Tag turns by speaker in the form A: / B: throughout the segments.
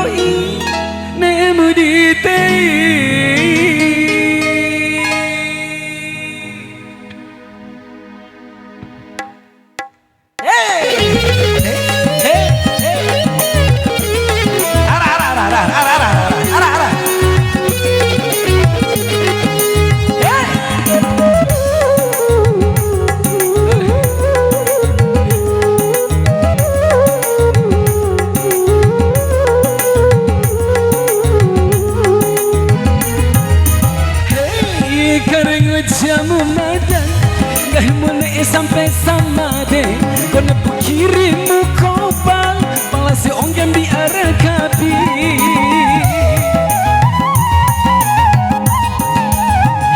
A: matoi nemu ditei. Jamu madan gak mulai sampai sama deh kona pikirimu kopal malah si onggan biar kapi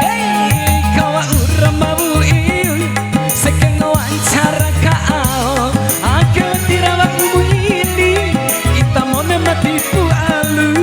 A: hey kawa ura mau iun sekan wawancara kau aku tirawak mu ini kita mau matipu alu.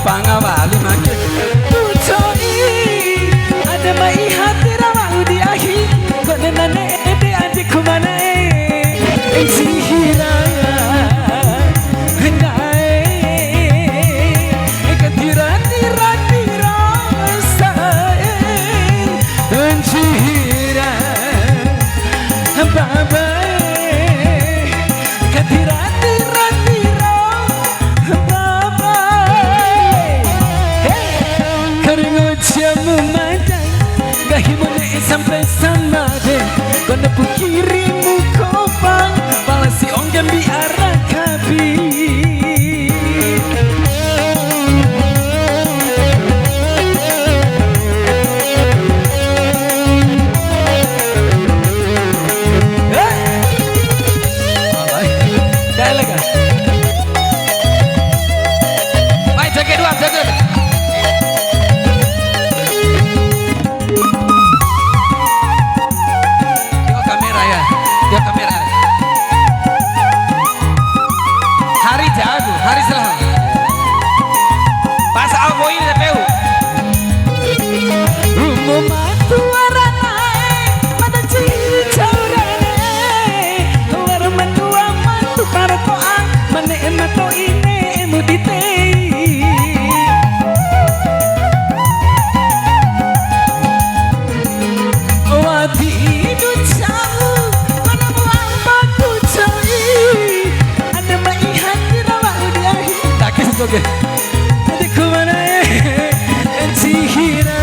A: Pangawali makin tucoi ada mai hati rawang di akhir kone nane ede adikku mana sihira hendai ketira-tira rasa sihira baba ketira-tira jamu madan gak himone sampai sama deh kona pikirimu kopang malah si onggan biar kapi. Hari Selatan pas aku ini TPU umum atuara naik pada cicaurane luar mentua mantu para toang mana emato ini emu ditei wati itu jauh mana buang batu coi ada mai hati oke, adikku mana sihira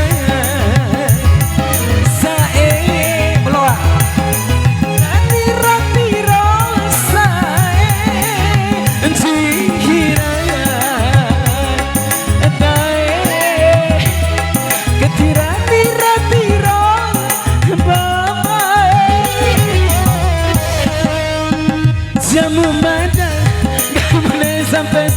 A: sae meloa tira-tira sae sihira dae ketira-tira bae jamu madan gak boleh sampai